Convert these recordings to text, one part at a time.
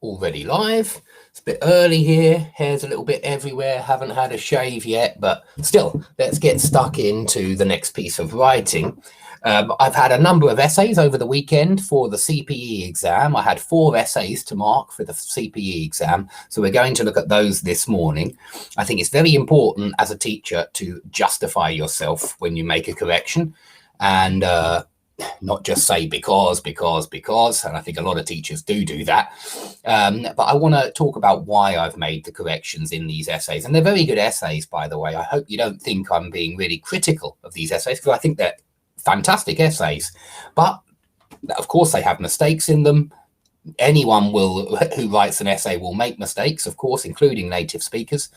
already live. It's a bit early here, hair's a little bit everywhere, haven't had a shave yet, but still, let's get stuck into the next piece of writing. I've had a number of essays over the weekend for the CPE exam. I had 4 essays to mark for the CPE exam, so we're going to look at those this morning. I think it's very important as a teacher to justify yourself when you make a correction, and not just say because, and I think a lot of teachers do that. But I want to talk about why I've made the corrections in these essays. And they're very good essays, by the way. I hope you don't think I'm being really critical of these essays, because I think they're fantastic essays. But of course, they have mistakes in them. Anyone who writes an essay will make mistakes, of course, including native speakers.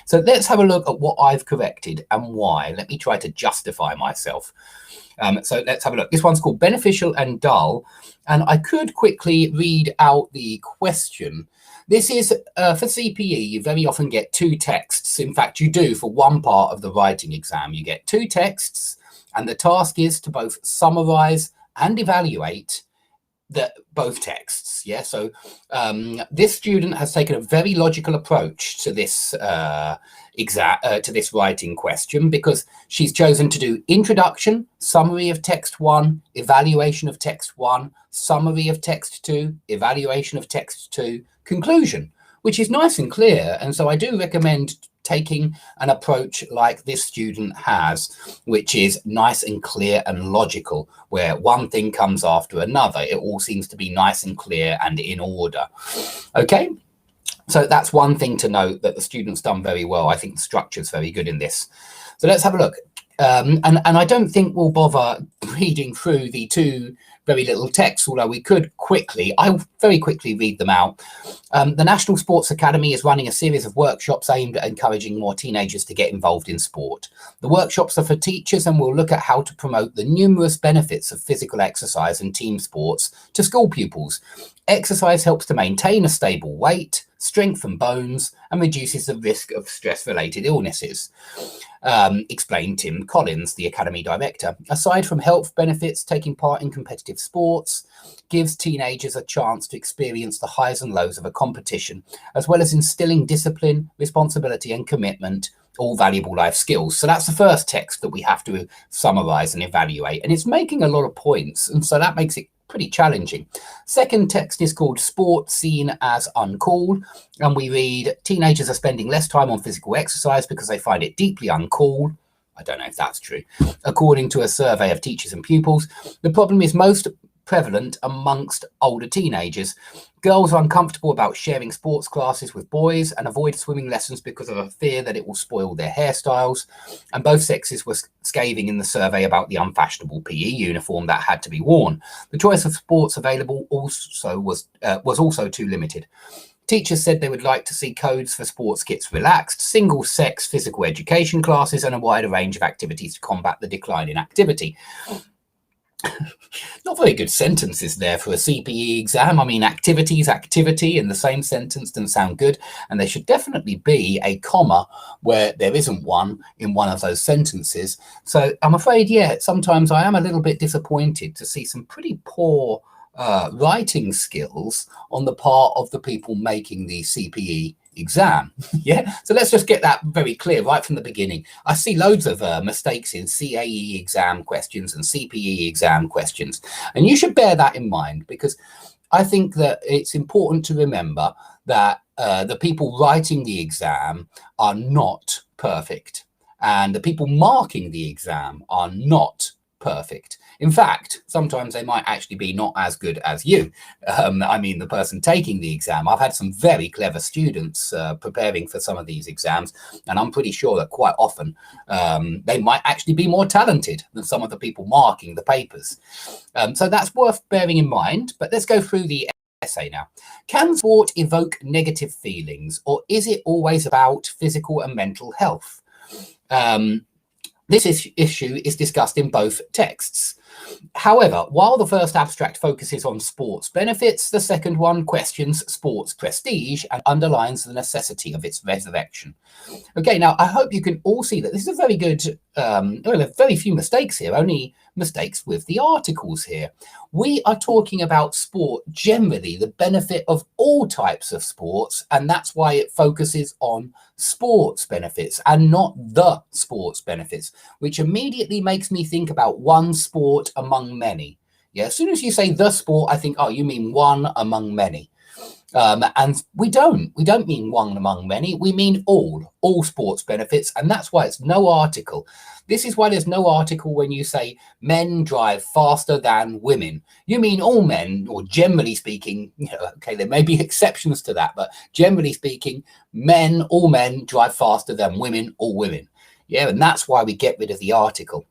So let's have a look at what I've corrected and why. Let me try to justify myself. So let's have a look. This one's called beneficial and dull. And I could quickly read out the question. This is for CPE, you very often get 2 texts. In fact, you do for one part of the writing exam. You get 2 texts, and the task is to both summarize and evaluate both texts. Yeah, so this student has taken a very logical approach to this to this writing question, because she's chosen to do introduction, summary of text 1, evaluation of text 1, summary of text 2, evaluation of text 2, conclusion, which is nice and clear. And so I do recommend taking an approach like this student has, which is nice and clear and logical, where one thing comes after another. It all seems to be nice and clear and in order. Okay, so that's one thing to note, that the student's done very well. I think the structure's very good in this. So let's have a look. And I don't think we'll bother reading through the 2 very little texts, although we could quickly. I'll very quickly read them out. The National Sports Academy is running a series of workshops aimed at encouraging more teenagers to get involved in sport. The workshops are for teachers and will look at how to promote the numerous benefits of physical exercise and team sports to school pupils. Exercise helps to maintain a stable weight, strengthen bones, and reduces the risk of stress-related illnesses. Explained Tim Collins, the Academy Director. Aside from health benefits, taking part in competitive sports gives teenagers a chance to experience the highs and lows of a competition, as well as instilling discipline, responsibility, and commitment, all valuable life skills. So that's the first text that we have to summarize and evaluate. And it's making a lot of points, and so that makes it pretty challenging. Second text is called Sport Seen as Uncool, and we read, teenagers are spending less time on physical exercise because they find it deeply uncool. I don't know if that's true. According to a survey of teachers and pupils, the problem is most prevalent amongst older teenagers. Girls are uncomfortable about sharing sports classes with boys and avoid swimming lessons because of a fear that it will spoil their hairstyles. And both sexes were scathing in the survey about the unfashionable PE uniform that had to be worn. The choice of sports available also was also too limited. Teachers said they would like to see codes for sports kits relaxed, single-sex physical education classes, and a wider range of activities to combat the decline in activity. Not very good sentences there for a CPE exam. I mean, activities, activity in the same sentence doesn't sound good, and there should definitely be a comma where there isn't one in one of those sentences. So I'm afraid, yeah, sometimes I am a little bit disappointed to see some pretty poor writing skills on the part of the people making the CPE exam. Yeah, so let's just get that very clear right from the beginning. I see loads of mistakes in CAE exam questions and CPE exam questions, and you should bear that in mind, because I think that it's important to remember that the people writing the exam are not perfect, and the people marking the exam are not perfect. In fact, sometimes they might actually be not as good as you. I mean, the person taking the exam. I've had some very clever students preparing for some of these exams, and I'm pretty sure that quite often they might actually be more talented than some of the people marking the papers. So that's worth bearing in mind. But let's go through the essay now. Can sport evoke negative feelings, or is it always about physical and mental health? This issue is discussed in both texts. However, while the first abstract focuses on sports benefits, the second one questions sports prestige and underlines the necessity of its resurrection. Okay, now I hope you can all see that this is a very good, well, there are very few mistakes here, only mistakes with the articles here. We are talking about sport generally, the benefit of all types of sports, and that's why it focuses on sports benefits and not the sports benefits, which immediately makes me think about one sport among many. Yeah, as soon as you say the sport, I think, oh, you mean one among many. And we don't mean one among many, we mean all sports benefits, and that's why it's no article. This is why there's no article when you say men drive faster than women. You mean all men, or generally speaking, you know, okay, there may be exceptions to that, but generally speaking, all men drive faster than women, all women. Yeah, and that's why we get rid of the article.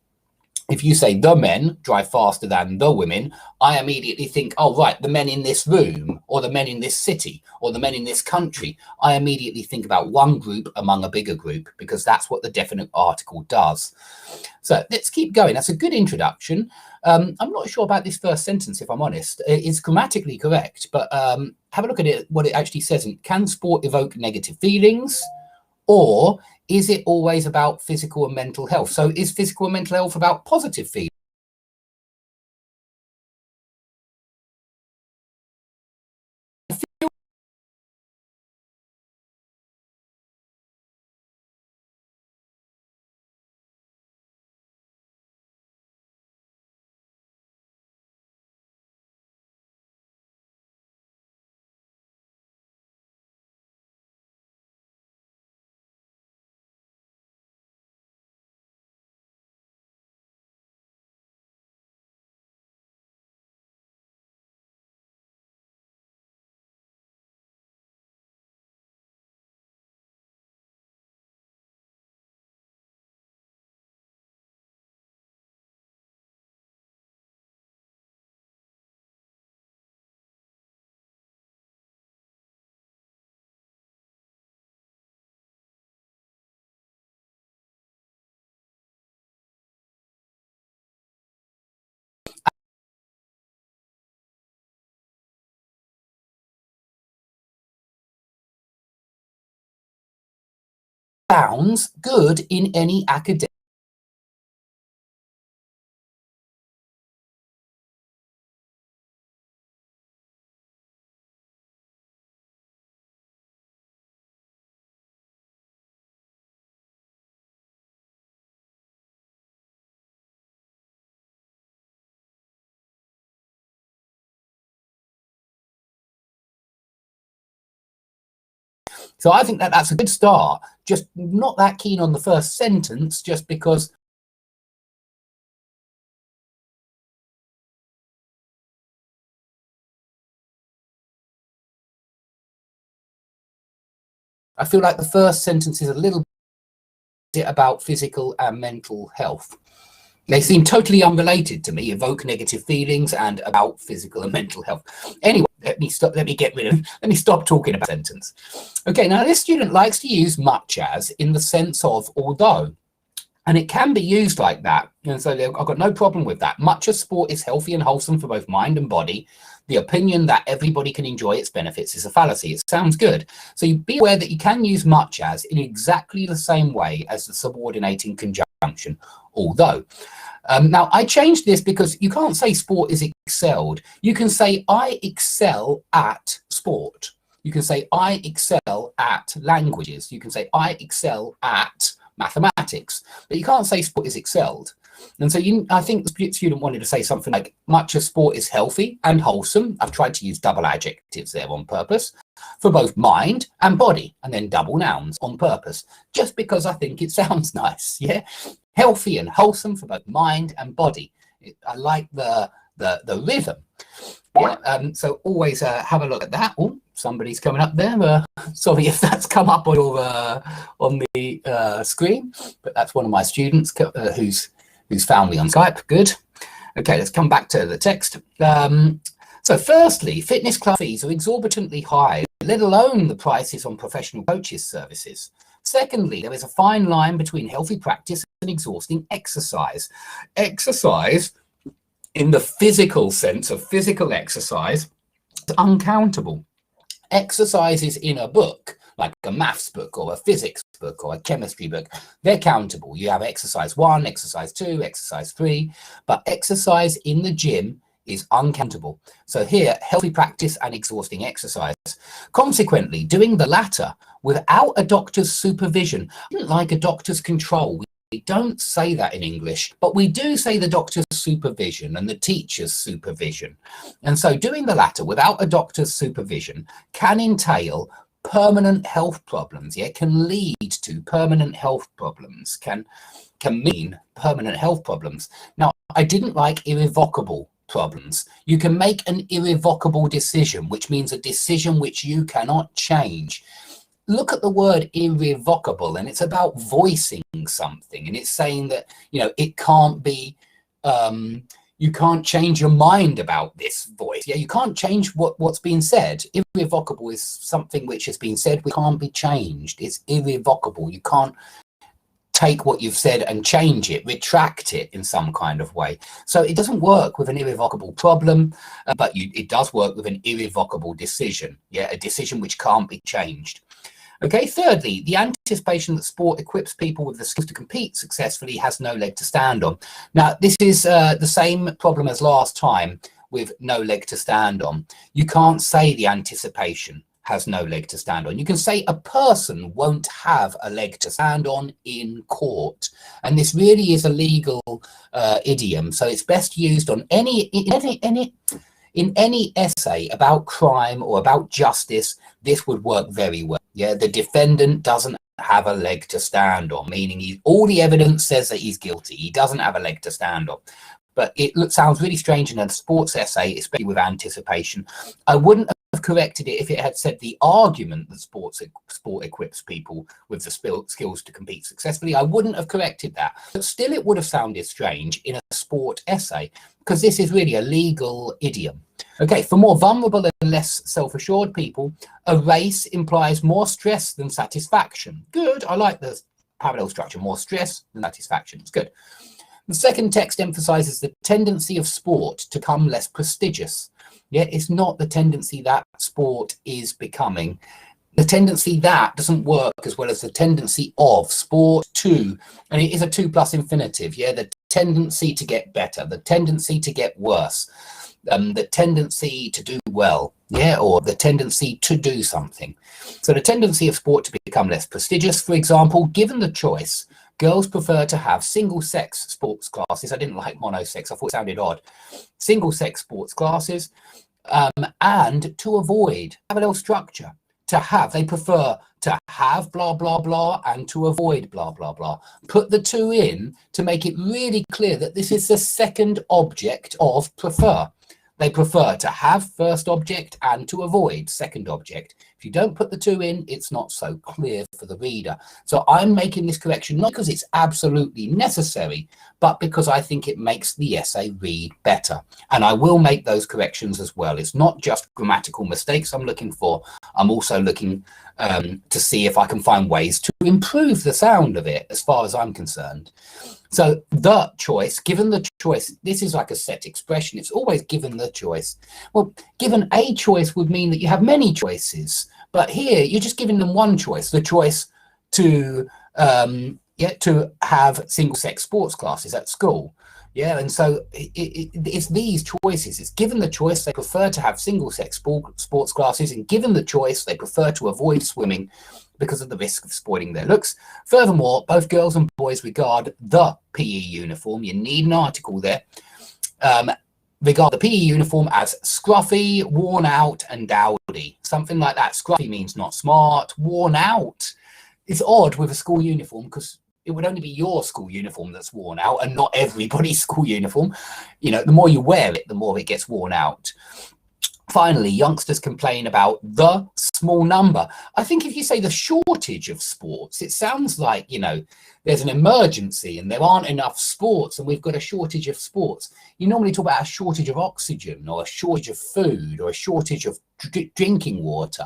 If you say the men drive faster than the women, I immediately think, oh, right, the men in this room, or the men in this city, or the men in this country. I immediately think about one group among a bigger group, because that's what the definite article does. So let's keep going. That's a good introduction. I'm not sure about this first sentence, if I'm honest. It's grammatically correct, but have a look at it, what it actually says. Can sport evoke negative feelings? Or is it always about physical and mental health? So is physical and mental health about positive feelings? Sounds good in any academic. So I think that that's a good start. Just not that keen on the first sentence, just because I feel like the first sentence is a little bit about physical and mental health. They seem totally unrelated to me, evoke negative feelings and about physical and mental health. Anyway, let me stop talking about sentence. Okay, now this student likes to use much as in the sense of although, and it can be used like that. And so I've got no problem with that. Much as sport is healthy and wholesome for both mind and body, the opinion that everybody can enjoy its benefits is a fallacy. It sounds good. So you be aware that you can use much as in exactly the same way as the subordinating conjunction, although. Now, I changed this because you can't say sport is excelled. You can say, I excel at sport. You can say, I excel at languages. You can say, I excel at mathematics. But you can't say sport is excelled. And so I think the student wanted to say something like, much of sport is healthy and wholesome. I've tried to use double adjectives there on purpose for both mind and body, and then double nouns on purpose, just because I think it sounds nice. Yeah, healthy and wholesome for both mind and body. I like the rhythm. Yeah, so always have a look at that. Oh, somebody's coming up there. Sorry if that's come up on your on the screen, but that's one of my students who's found me on Skype. Good. Okay, let's come back to the text. So firstly, fitness club fees are exorbitantly high, let alone the prices on professional coaches' services. Secondly, there is a fine line between healthy practice and exhausting exercise. Exercise in the physical sense of physical exercise, it's uncountable. Exercises in a book, like a maths book or a physics book or a chemistry book, they're countable. You have exercise 1, exercise 2, exercise 3, but exercise in the gym is uncountable. So here, healthy practice and exhausting exercise. Consequently, doing the latter without a doctor's supervision, like a doctor's control. We don't say that in English, but we do say the doctor's supervision and the teacher's supervision. And so doing the latter without a doctor's supervision can entail permanent health problems. Yeah, it can lead to permanent health problems, can mean permanent health problems. Now, I didn't like irrevocable problems. You can make an irrevocable decision, which means a decision which you cannot change. Look at the word irrevocable, and it's about voicing something, and it's saying that, you know, it can't be, you can't change your mind about this voice. Yeah, you can't change what's being said. Irrevocable is something which has been said, which can't be changed. It's irrevocable. You can't take what you've said and change it, retract it in some kind of way. So it doesn't work with an irrevocable problem, but it does work with an irrevocable decision. Yeah, a decision which can't be changed. Okay, thirdly, the anticipation that sport equips people with the skills to compete successfully has no leg to stand on. Now, this is the same problem as last time with no leg to stand on. You can't say the anticipation has no leg to stand on. You can say a person won't have a leg to stand on in court. And this really is a legal idiom. So it's best used on in any essay about crime or about justice. This would work very well. Yeah, the defendant doesn't have a leg to stand on, meaning all the evidence says that he's guilty. He doesn't have a leg to stand on. But it sounds really strange in a sports essay, especially with anticipation. I wouldn't have corrected it if it had said the argument that sport equips people with the skills to compete successfully. I wouldn't have corrected that. But still, it would have sounded strange in a sport essay, because this is really a legal idiom. Okay, for more vulnerable and less self-assured people, a race implies more stress than satisfaction. Good, I like the parallel structure, more stress than satisfaction. It's good. The second text emphasizes the tendency of sport to become less prestigious. Yeah, it's not the tendency that sport is becoming. The tendency that doesn't work as well as the tendency of sport to, and it is a 2+ infinitive. Yeah, the tendency to get better, the tendency to get worse, the tendency to do well, yeah, or the tendency to do something. So the tendency of sport to become less prestigious, for example, given the choice, girls prefer to have single-sex sports classes. I didn't like monosex, I thought it sounded odd. Single-sex sports classes, and to avoid, have a little structure. To have, they prefer to have blah, blah, blah, and to avoid blah, blah, blah. Put the two in to make it really clear that this is the second object of prefer. They prefer to have first object and to avoid second object. If you don't put the two in, it's not so clear for the reader. So I'm making this correction not because it's absolutely necessary, but because I think it makes the essay read better. And I will make those corrections as well. It's not just grammatical mistakes I'm looking for. I'm also looking to see if I can find ways to improve the sound of it, as far as I'm concerned. So the choice, given the choice, this is like a set expression. It's always given the choice. Well, given a choice would mean that you have many choices, but here you're just giving them one choice, the choice to to have single-sex sports classes at school. Yeah, and so it's these choices. It's given the choice, they prefer to have single-sex sports classes, and given the choice, they prefer to avoid swimming because of the risk of spoiling their looks. Furthermore, both girls and boys regard the PE uniform, you need an article there, regard the PE uniform as scruffy, worn out, and dowdy. Something like that. Scruffy means not smart. Worn out is odd with a school uniform, because it would only be your school uniform that's worn out and not everybody's school uniform. You know, the more you wear it, the more it gets worn out. Finally, youngsters complain about the small number. I think if you say the shortage of sports, it sounds like, you know, there's an emergency and there aren't enough sports and we've got a shortage of sports. You normally talk about a shortage of oxygen or a shortage of food or a shortage of drinking water.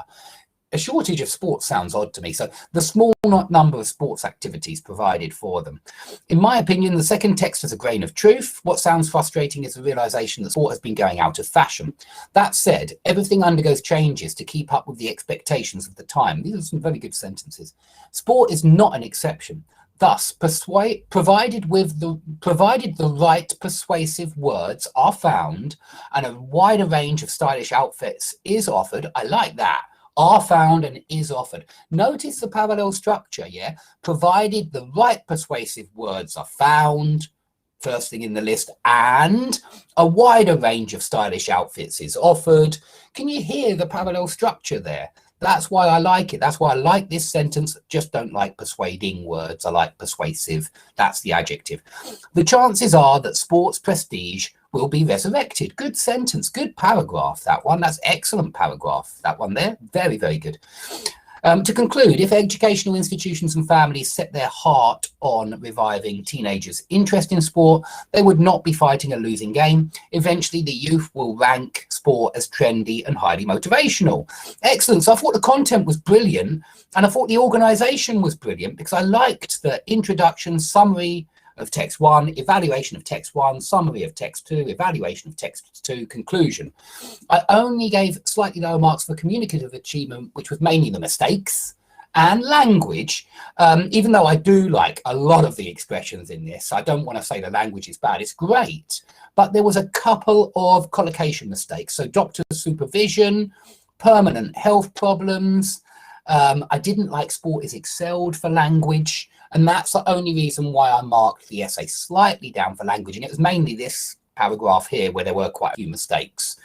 a shortage of sports sounds odd to me. So the small number of sports activities provided for them. In my opinion, the second text has a grain of truth. What sounds frustrating is the realization that sport has been going out of fashion. That said, everything undergoes changes to keep up with the expectations of the time. These are some very good sentences. Sport is not an exception. Thus, provided the right persuasive words are found and a wider range of stylish outfits is offered, I like that, are found and is offered. Notice the parallel structure, yeah? Provided the right persuasive words are found, first thing in the list, and a wider range of stylish outfits is offered. Can you hear the parallel structure there? That's why I like it. That's why I like this sentence. Just don't like persuading words. I like persuasive. That's the adjective. The chances are that sports prestige will be resurrected. Good sentence. Good paragraph, that one. That's excellent paragraph, that one there. Very, very good. To conclude, if educational institutions and families set their heart on reviving teenagers' interest in sport, they would not be fighting a losing game. Eventually, the youth will rank sport as trendy and highly motivational. Excellent. So I thought the content was brilliant, and I thought the organisation was brilliant because I liked the introduction, summary of text 1, evaluation of text 1, summary of text 2, evaluation of text 2, conclusion. I only gave slightly lower marks for communicative achievement, which was mainly the mistakes, and language, even though I do like a lot of the expressions in this. I don't want to say the language is bad, it's great, but there was a couple of collocation mistakes. So doctor's supervision, permanent health problems. I didn't like sport is excelled for language. And that's the only reason why I marked the essay slightly down for language. And it was mainly this paragraph here where there were quite a few mistakes.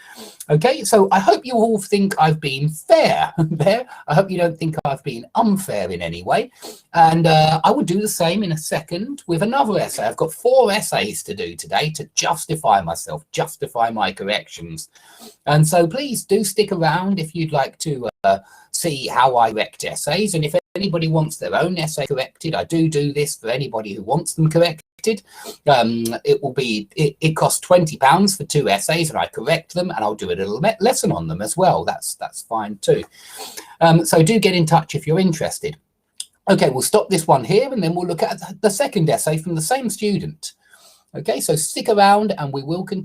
Okay, so I hope you all think I've been fair there. I hope you don't think I've been unfair in any way. And I will do the same in a second with another essay. I've got 4 essays to do today to justify myself, justify my corrections. And so please do stick around if you'd like to see how I correct essays. And if anybody wants their own essay corrected, I do this for anybody who wants them corrected. It costs £20 for 2 essays, and I correct them, and I'll do a little lesson on them as well. That's fine too. So do get in touch if you're interested. Okay, we'll stop this one here, and then we'll look at the second essay from the same student. Okay, so stick around, and we will continue.